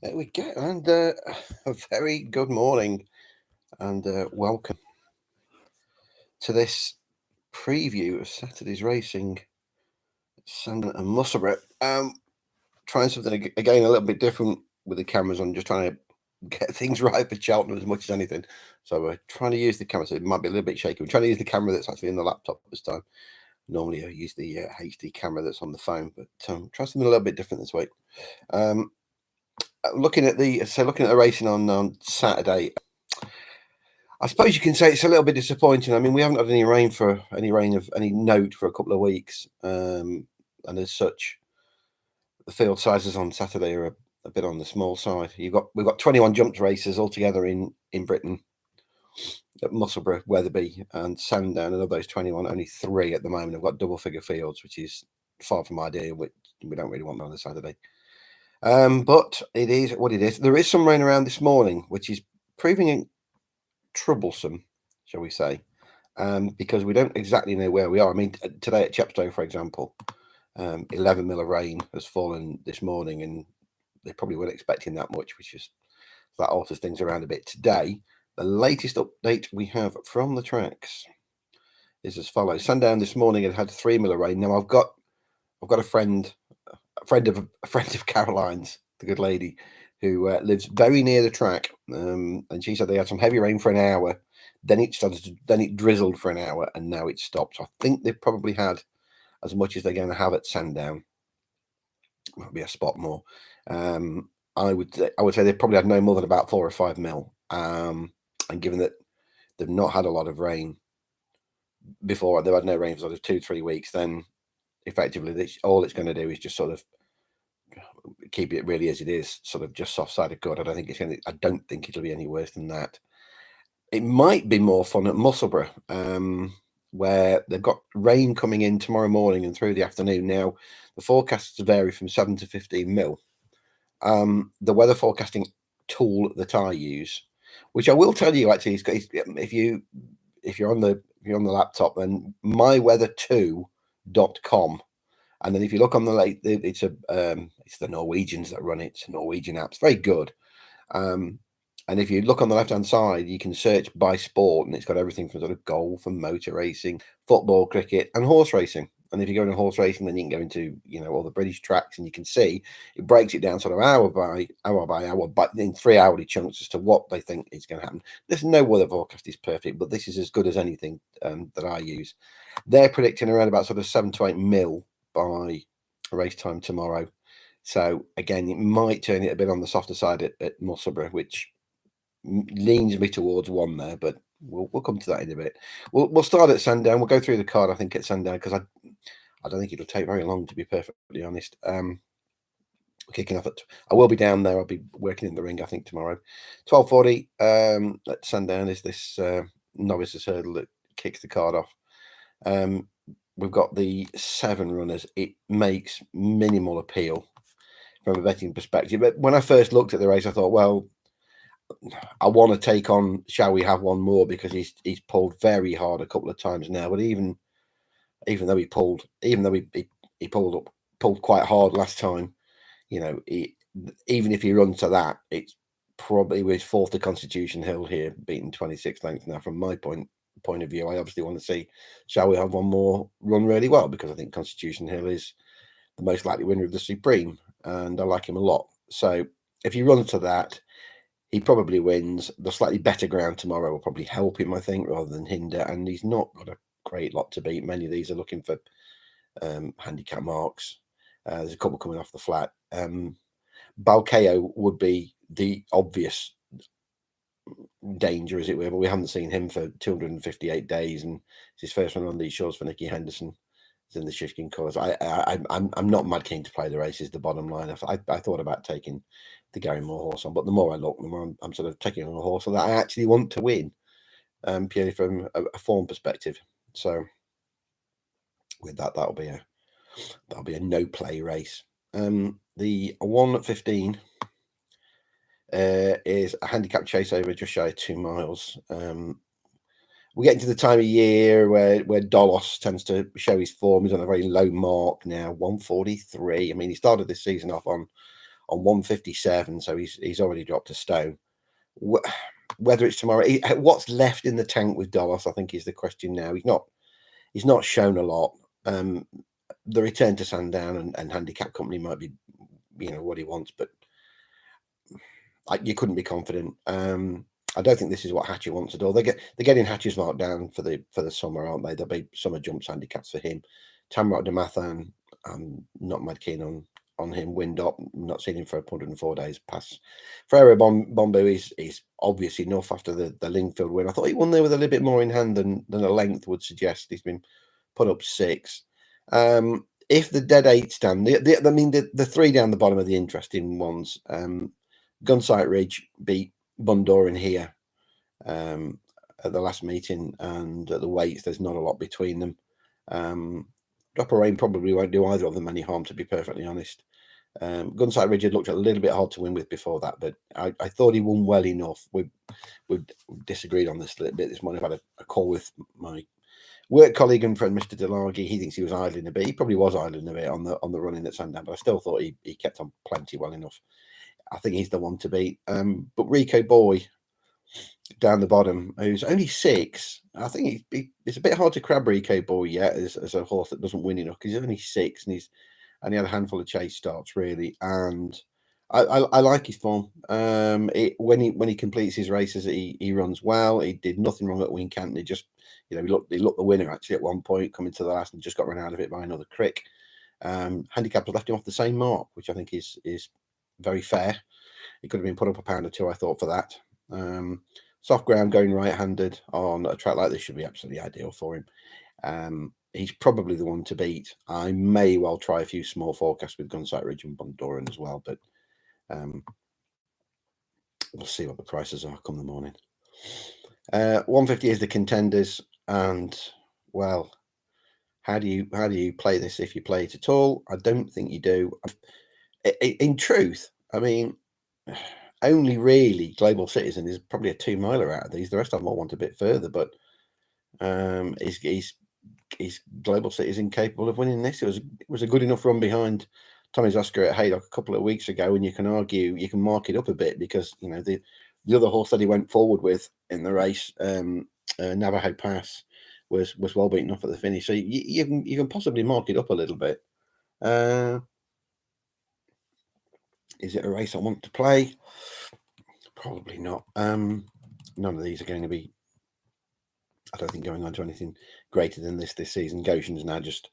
There we go, and a very good morning, and welcome to this preview of Saturday's racing, Sandown and Musselburgh. Trying something again a little bit different with the cameras on, just trying to get things right for Cheltenham as much as anything. So we're trying to use the camera, so it might be a little bit shaky. We're trying to use the camera that's actually in the laptop this time. Normally I use the HD camera that's on the phone, but try something a little bit different this week. Looking at the racing on Saturday, I suppose you can say it's a little bit disappointing. I mean, we haven't had any rain of any note for a couple of weeks, and as such, the field sizes on Saturday are a bit on the small side. We've got 21 jumped races altogether in Britain at Musselburgh, Wetherby, and Sandown, and of those 21, only 3 at the moment have got double figure fields, which is far from ideal. We don't really want that on a Saturday. But it is what it is. There is some rain around this morning, which is proving troublesome, shall we say, because we don't exactly know where we are. I mean, today at Chepstow, for example, 11 mil of rain has fallen this morning, and they probably weren't expecting that much, which is that alters things around a bit. Today, the latest update we have from the tracks is as follows. Sundown this morning had 3 mil of rain. Now I've got a friend of Caroline's, the good lady, who lives very near the track, and she said they had some heavy rain for an hour, then it drizzled for an hour, and now it's stopped. So I think they've probably had as much as they're going to have at Sandown. Might be a spot more. I would say they probably had no more than about 4 or 5 mil. And given that they've not had a lot of rain before, they've had no rain for sort of 2-3 weeks, then effectively all it's going to do is just sort of keep it really as it is, sort of just soft side of good. I don't think it'll be any worse than that. It might be more fun at Musselburgh, where they've got rain coming in tomorrow morning and through the afternoon. Now, the forecasts vary from 7 to 15 mil. The weather forecasting tool that I use, which I will tell you actually, if you're on the laptop, then myweather2.com. And then if you look on it's the Norwegians that run it. It's a Norwegian app. It's very good. And if you look on the left-hand side, you can search by sport, and it's got everything from sort of golf and motor racing, football, cricket, and horse racing. And if you go into horse racing, then you can go into, all the British tracks, and you can see it breaks it down sort of hour by hour, but in 3-hourly chunks as to what they think is going to happen. There's no weather forecast is perfect, but this is as good as anything that I use. They're predicting around about sort of 7 to 8 mil by race time tomorrow. So again, it might turn it a bit on the softer side at Musselburgh, which leans me towards 1 there, but we'll come to that in a bit. We'll start at Sandown. We'll go through the card, I think, at Sandown, because I don't think it'll take very long, to be perfectly honest. Kicking off I will be down there. I'll be working in the ring, I think, tomorrow. 12:40 at Sandown is this novices hurdle that kicks the card off. We've got the 7 runners. It makes minimal appeal from a betting perspective. But when I first looked at the race, I thought, well, I want to take on Shall We Have One More, because he's pulled very hard a couple of times now. But even though he pulled quite hard last time, even if he runs to that, it's probably with 4th to Constitution Hill here, beating 26 lengths. Now, from my point of view, I obviously want to see Shall We Have One More run really well, because I think Constitution Hill is the most likely winner of the Supreme, and I like him a lot. So if he runs to that, he probably wins. The slightly better ground tomorrow will probably help him, I think, rather than hinder, and he's not got a great lot to beat. Many of these are looking for handicap marks. There's a couple coming off the flat. Balkeo would be the obvious danger, as it were, but we haven't seen him for 258 days, and it's his first one on these shores for Nicky Henderson. It's in the shifting colours. I'm not mad keen to play the race, is the bottom line. I thought about taking the Gary Moore horse on, but the more I look, the more I'm sort of taking on a horse that I actually want to win, purely from a form perspective. So with that, that'll be a no play race. The 1:15 is a handicap chase over just shy of 2 miles. We get into the time of year where Dolos tends to show his form. He's on a very low mark now, 143. I mean, he started this season off on on 157, so he's already dropped a stone. Whether it's tomorrow, what's left in the tank with Dolos, I think, is the question now. He's not shown a lot. The return to Sandown and handicap company might be, what he wants, but you couldn't be confident. I don't think this is what Hatcher wants at all. They're getting Hatcher's marked down for the summer, aren't they? There'll be summer jumps handicaps for him. Tamrock Damathan, I'm not mad keen on him. Windop, not seen him for 104 days. Pass. Ferreira Bombu is obvious enough after the Lingfield win. I thought he won there with a little bit more in hand than a length would suggest. He's been put up 6. If the dead 8 stand, the 3 down the bottom are the interesting ones. Gunsight Ridge beat Bundoran here at the last meeting, and at the weights, there's not a lot between them. Drop of Rain probably won't do either of them any harm, to be perfectly honest. Gunsight Ridge had looked a little bit hard to win with before that, but I thought he won well enough. We've disagreed on this a little bit this morning. I've had a call with my work colleague and friend, Mr. Delagi. He thinks he was idling a bit. He probably was idling a bit on the running at Sandown, but I still thought he kept on plenty well enough. I think he's the one to beat. But Rico Boy down the bottom, who's only 6. I think it's a bit hard to crab Rico Boy yet as a horse that doesn't win enough, because he's only 6 and he's only had a handful of chase starts really. And I like his form. When he completes his races, he runs well. He did nothing wrong at Wincanton. He just, he looked the winner actually at one point, coming to the last, and just got run out of it by another crick. Handicappers left him off the same mark, which I think is very fair. He could have been put up a pound or 2, I thought, for that. Soft ground going right-handed on a track like this should be absolutely ideal for him. He's probably the one to beat. I may well try a few small forecasts with Gunsight Ridge and Bundoran as well, but we'll see what the prices are come the morning. 150 is the contenders, and well, how do you play this if you play it at all? I don't think you do. In truth, I mean, only really Global Citizen is probably a 2-miler out of these. The rest of them all want a bit further, but is Global Citizen capable of winning this? It was a good enough run behind Tommy's Oscar at Haydock a couple of weeks ago, and you can argue, you can mark it up a bit, because the other horse that he went forward with in the race, Navajo Pass, was well beaten up at the finish. So you can possibly mark it up a little bit. Is it a race I want to play? Probably not. None of these are going to be, I don't think, going on to anything greater than this season. Goshen's now just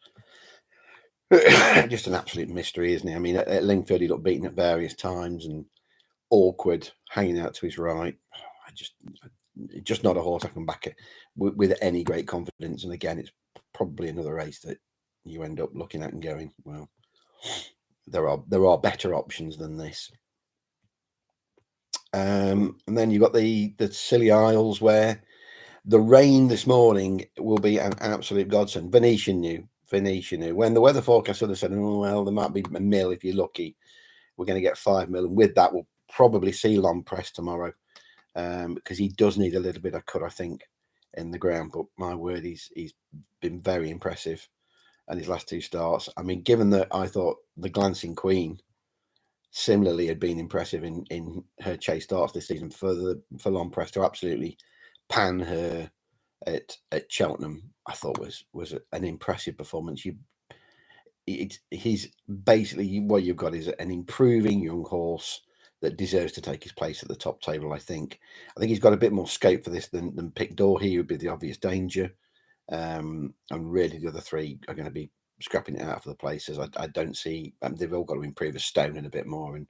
an absolute mystery, isn't he? I mean, at Lingfield he looked beaten at various times and awkward, hanging out to his right. Just not a horse I can back it with any great confidence. And again, it's probably another race that you end up looking at and going, well, there are better options than this. And then you've got the Scilly Isles, where the rain this morning will be an absolute godsend. Venetian knew. When the weather forecast sort of said, oh, well, there might be a mil if you're lucky. We're going to get 5 mil. And with that, we'll probably see Long Press tomorrow, because he does need a little bit of cut, I think, in the ground. But my word, he's been very impressive in his last 2 starts. I mean, given that I thought the Glancing Queen similarly had been impressive in her chase starts this season, for Long Press to absolutely pan her at Cheltenham, I thought was an impressive performance. He's basically, what you've got is an improving young horse that deserves to take his place at the top table. I think he's got a bit more scope for this than Pick Door. He would be the obvious danger, and really the other 3 are going to be scrapping it out for the places. I don't see, they've all got to improve a stone and a bit more, and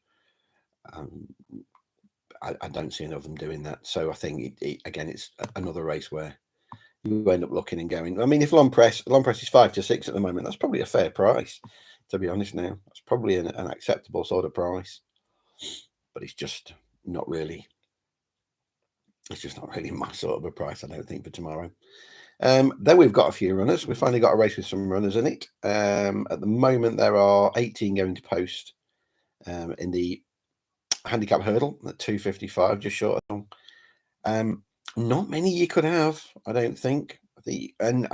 I don't see enough of them doing that. So I think again, it's another race where you end up looking and going, I mean, if Long Press is 5 to 6 at the moment, that's probably a fair price, to be honest. Now that's probably an acceptable sort of price, but it's just not really my sort of a price, I don't think, for tomorrow. Then we've got a few runners. We've finally got a race with some runners in it. At the moment, there are 18 going to post in the handicap hurdle at 255, just short of not many you could have, I don't think. And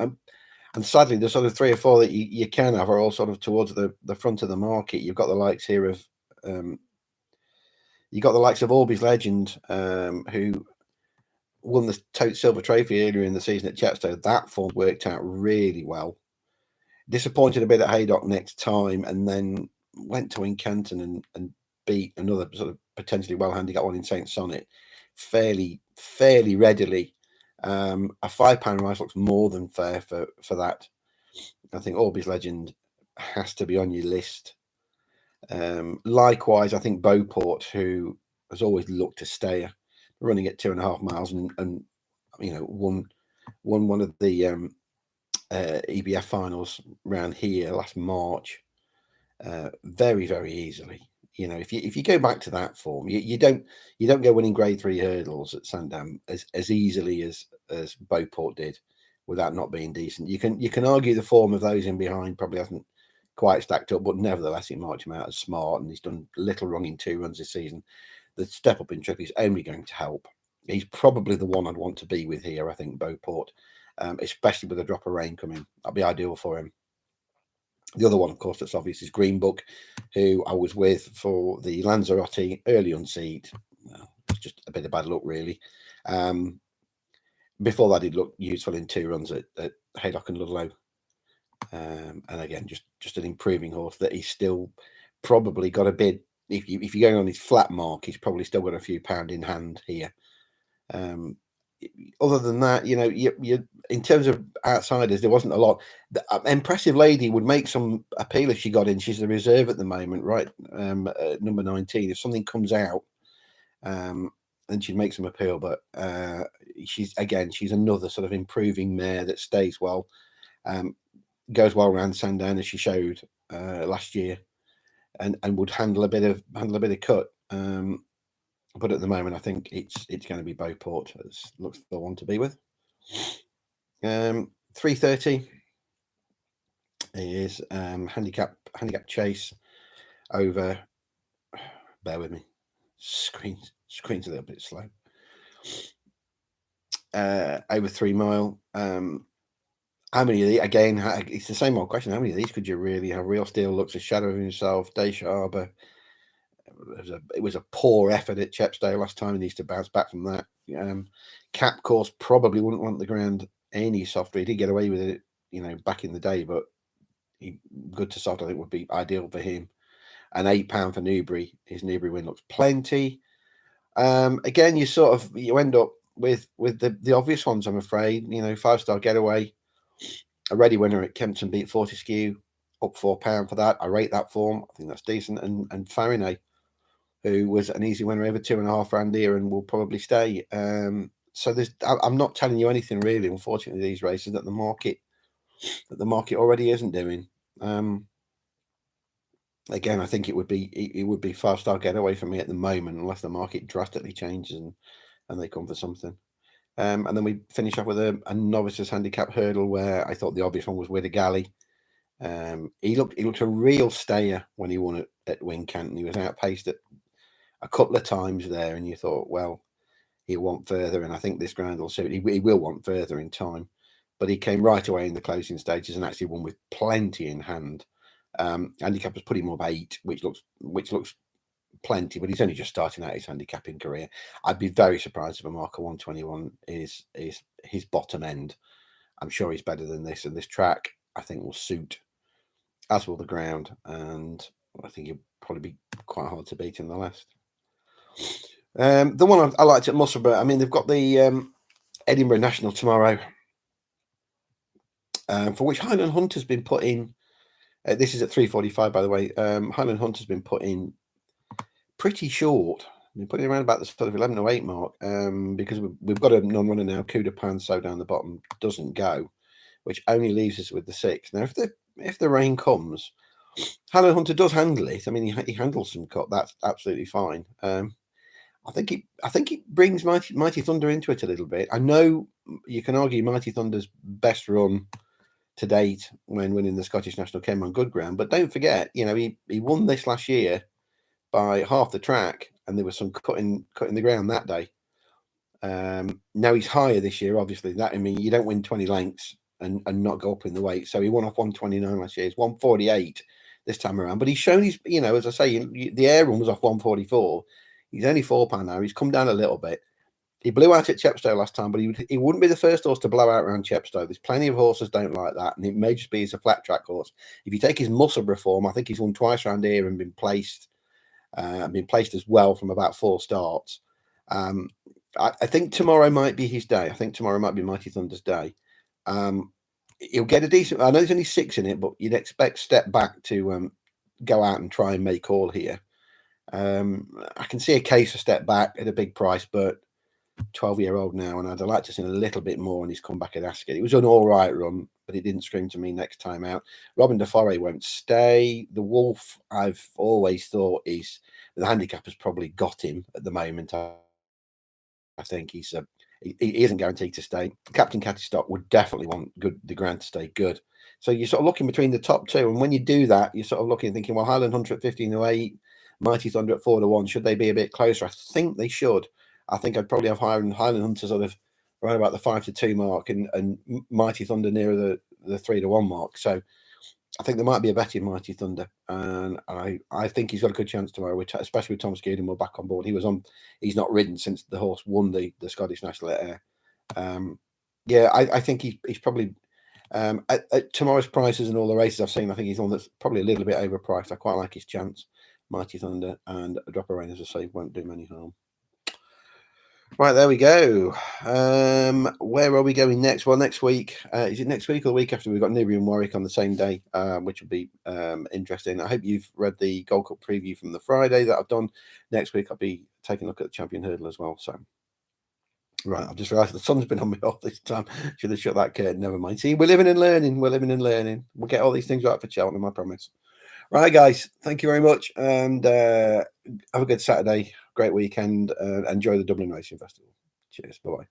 sadly, the sort of 3 or 4 that you can have are all sort of towards the front of the market. You've got the likes here of You got the likes of Orby's Legend, who won the Tote Silver Trophy earlier in the season at Chepstow. That form worked out really well. Disappointed a bit at Haydock next time, and then went to Wincanton and beat another sort of potentially well handicapped one in Saint Sonnet fairly readily. A £5 race looks more than fair for that. I think Orby's Legend has to be on your list. Likewise, I think Beauport, who has always looked to stay running at 2.5 miles and won one of the EBF finals around here last March very, very easily. If you go back to that form, you don't go winning Grade 3 hurdles at Sandown as easily as Beauport did without not being decent. You can argue the form of those in behind probably hasn't quite stacked up, but nevertheless he marked him out as smart, and he's done little wrong in 2 runs this season. The step up in trip is only going to help. He's probably the one I'd want to be with here, I think, Beauport, especially with a drop of rain coming. That'd be ideal for him. The other one, of course, that's obvious is Green Book, who I was with for the Lanzarote early unseat. It's just a bit of bad luck, really. Before that, he'd looked useful in 2 runs at Haydock and Ludlow. And again, just an improving horse that he's still probably got a bit. If you're going on his flat mark, he's probably still got a few pound in hand here. Other than that, you in terms of outsiders, there wasn't a lot. The Impressive Lady would make some appeal if she got in. She's the reserve at the moment, right? Number 19. If something comes out, then she'd make some appeal. But she's another sort of improving mare that stays well, goes well around Sandown as she showed last year, and would handle a bit of cut. But at the moment, I think it's going to be Beauport as looks the one to be with. 3:30 is handicap chase over. Bear with me. Screen's a little bit slow. Over 3 mile. How many of these? Again, it's the same old question. How many of these could you really have? Real Steel looks a shadow of himself. Dacia Arbor. It was a poor effort at Chepstow last time. He needs to bounce back from that. Cap Course probably wouldn't want the ground any softer. He did get away with it, back in the day, but good to soft I think would be ideal for him. And £8 for Newbury. His Newbury win looks plenty. Again, you end up with the obvious ones, I'm afraid. 5-star Getaway, a ready winner at Kempton beat Fortescue, up £4 for that. I rate that form. I think that's decent. And Faraday, who was an easy winner over 2.5 round here and will probably stay. So I'm not telling you anything really, unfortunately, these races that the market already isn't doing. Again, I think it would be 5-star Getaway for me at the moment, unless the market drastically changes and they come for something. And then we finish up with a novices handicap hurdle where I thought the obvious one was Widder Galley. He looked a real stayer when he won at Wincanton. He was outpaced at a couple of times there, and you thought, well, he'll want further, and I think this ground will suit. He will want further in time, but he came right away in the closing stages and actually won with plenty in hand. Handicap was put him up 8, which looks plenty, but he's only just starting out his handicapping career. I'd be very surprised if a marker 121 is his bottom end. I'm sure he's better than this, and this track I think will suit, as will the ground, and I think he'll probably be quite hard to beat in the last. The one I liked at Musselburgh, I mean, they've got the Edinburgh National tomorrow, for which Highland Hunt has been put in. This is at 3:45, by the way. Highland Hunt has been put in pretty short. We're putting around about the sort of 11:08 mark, because we've got a non-runner now. Kuda Pan so down the bottom doesn't go, which only leaves us with the 6. Now, if the rain comes, Highland Hunter does handle it. I mean, he handles some cut. That's absolutely fine. I think it brings Mighty Thunder into it a little bit. I know you can argue Mighty Thunder's best run to date when winning the Scottish National came on good ground, but don't forget, he won this last year by half the track, and there was some cutting the ground that day. Now he's higher this year, obviously. That, I mean, you don't win 20 lengths and not go up in the weight. So he won off 129 last year. It's 148 this time around. But he's shown as I say, the air run was off 144. He's only £4 now. He's come down a little bit. He blew out at Chepstow last time, but he wouldn't be the first horse to blow out around Chepstow. There's plenty of horses don't like that, and it may just be he's a flat track horse. If you take his Musselburgh form, I think he's won twice around here and been placed as well from about 4 starts. I think tomorrow might be his day. I think tomorrow might be Mighty Thunder's day. He'll get a decent. I know there's only 6 in it, but you'd expect Step Back to go out and try and make all here. I can see a case for Step Back at a big price, but 12-year-old now, and I'd like to see a little bit more on his comeback at Ascot. It was an all right run, but it didn't scream to me next time out. Robin de Forêt won't stay. The Wolf, I've always thought, is the handicap has probably got him at the moment. I think he isn't guaranteed to stay. Captain Cattystock would definitely want the ground to stay good. So you're sort of looking between the top 2, and when you do that, you're sort of looking and thinking, well, Highland Hunter at 15-8, Mighty Thunder at 4-1. Should they be a bit closer? I think they should. I think I'd probably have Highland Hunter sort of around about the 5-2 mark, and Mighty Thunder nearer the 3-1 mark. So I think there might be a bet in Mighty Thunder, and I think he's got a good chance tomorrow, especially with Tom Skeudin back on board. He's not ridden since the horse won the Scottish National at Ayr. I think he's probably at tomorrow's prices and all the races I've seen. I think he's one that's probably a little bit overpriced. I quite like his chance. Mighty Thunder and a drop of rain, as I say, won't do him any harm. Right, there we go. Where are we going next? Well, next week, is it next week or the week after? We've got Newbury and Warwick on the same day, which will be interesting. I hope you've read the Gold Cup preview from the Friday that I've done. Next week, I'll be taking a look at the Champion Hurdle as well. So, right, I've just realised the sun's been on me all this time. Should have shut that curtain. Never mind. See, we're living and learning. We'll get all these things right for Cheltenham, I promise. Right, guys, thank you very much, and have a good Saturday, great weekend, enjoy the Dublin Racing Festival. Cheers, bye-bye.